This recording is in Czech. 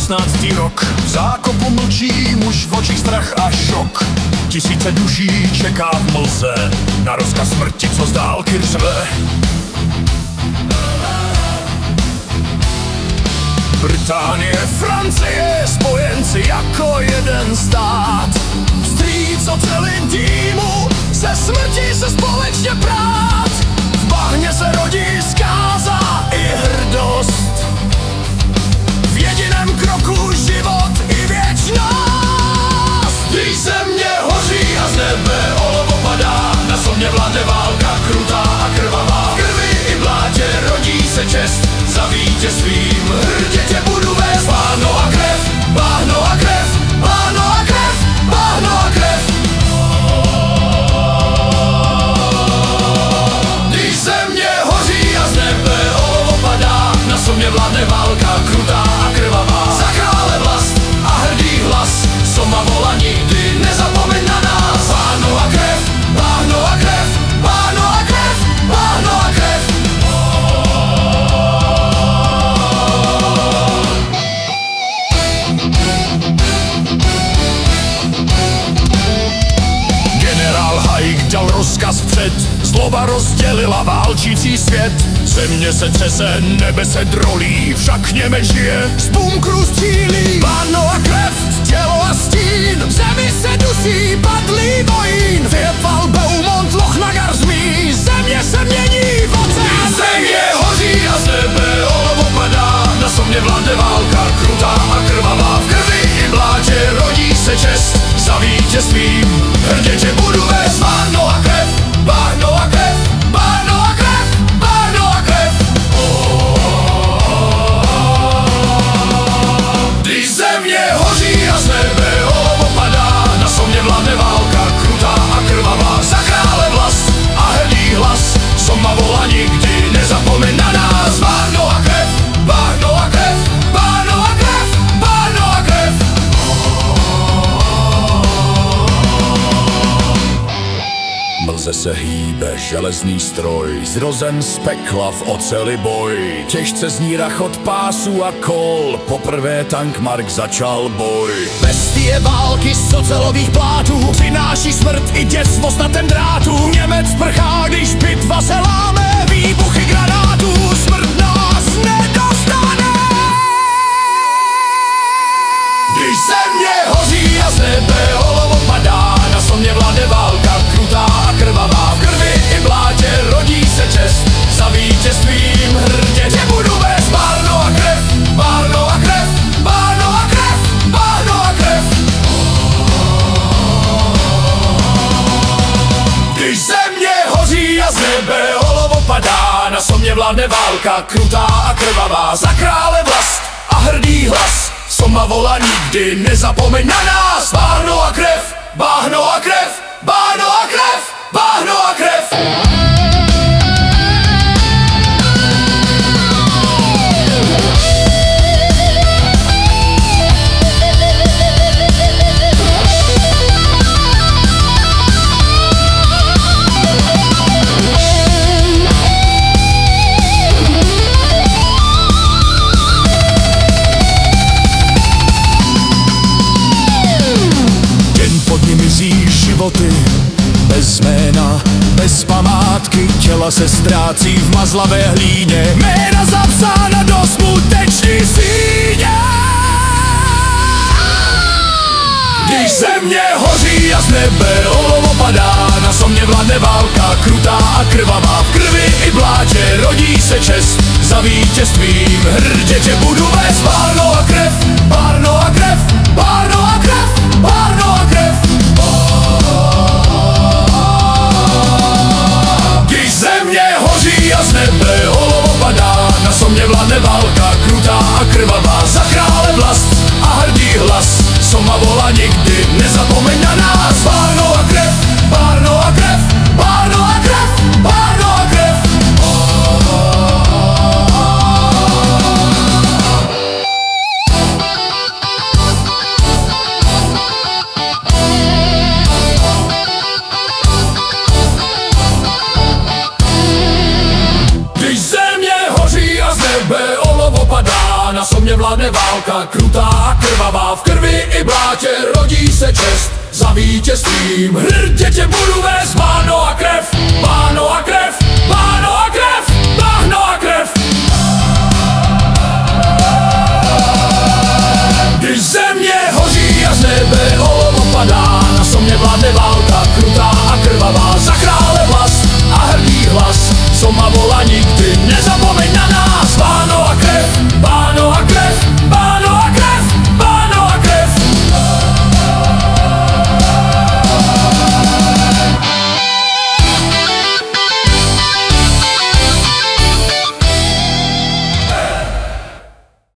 16. rok. V zákopu mlčí muž, v očích strach a šok. Tisíce duší čeká v mlze na rozkaz smrti, co z dálky řve. Británie, Francie, spojenci jako jeden stát. Vstříc ocelin týmu, se smrti se společně prát. V bahně se rodí zkáza i hrdost. V jediném kroku život i věčnost. Když země hoří a z nebe olovo padá, na sobě vládne válka krutá a krvavá. V krvi i blátě rodí se čest, za vítězstvím hrdě tě budu vést. Bahno a krev, bahno a krev, bahno a krev, bahno a krev. Když země hoří a z nebe olovo padá, na sobě vládne válka krutá a krvavá. Za krále vlast a hrdý hlas, soma volá nikdy nezapomeň na nás. Bahno a krev, bahno a krev, bahno a krev, bahno a krev. Generál Haig dal rozkaz před, zloba rozdělila válčící svět. Země se třese, nebe se drolí, však Němec žije, z bunkru střílí. Bahno a krev, tělo a stín, v zemi se dusí padlý vojín. Věpal, Beaumont, Lochnagar zmí, země se mění v oceán. Země hoří a z nebe olovo padá, na sobě vládne válka krutá a krvavá. V krvi i blátě rodí se čest, za vítězstvím hrdě tě budu vést. Bahno a krev, bahno a krev, bahno a krev, bahno a krev. Když země hoří a z nebe olovo padá, na sobě vládne válka krutá a krvavá. Za krále vlast a hrdý hlas, soma volá nikdy nezapomeň na nás. Bahno a krev, bahno a krev, bahno a krev, bahno a krev. Mlze se hýbe železný stroj, zrozen z pekla v oceli boj. Těžce zní rachot pásů a kol, poprvé tankmark začal boj. Bestie války z ocelových plátů přináší smrt i děs v osnatém drátu. Němec prchá, když bitva se láme, výbuchy granátů, smrt nás nedostane. Když země hoří a z nebe olovo padá, na sobě vládne válka krutá a krvavá. V krvi i blátě rodí se čest, za vítězstvím hrdě tě budu vést. Bahno a krev, bahno a krev, bahno a krev, bahno a krev. Když země hoří a z nebe olovo padá, na sobě vládne válka krutá a krvavá. Za krále vlast a hrdý hlas, soma volá nikdy nezapomeň na nás. Bahno a krev, bahno a krev, bahno a krev, bahno a krev. Životy bez jména, bez památky, těla se ztrácí v mazlavé hlíně. Jména zapsána do smuteční síně. Když země hoří a z nebe olovo padá, na sobě vládne válka krutá a krvavá. V krvi i blátě rodí se čest, za vítězstvím hrdě tě budu vést. Bahno a krev, bahno a krev, bahno a krev, bahno a krev. Když země hoří a z nebe olovo padá, na sobě vládne válka krutá a krvavá. Za krále vlast a hrdý hlas, soma volá nikdy nezapomeň na nás. Bahno a krev, bahno a krev, bahno a krev, bahno a krev. mě vládne válka, krutá a krvavá. V krvi i blátě rodí se čest za vítězstvím. Hrdě tě budu vést, máno a krev, máno a krev.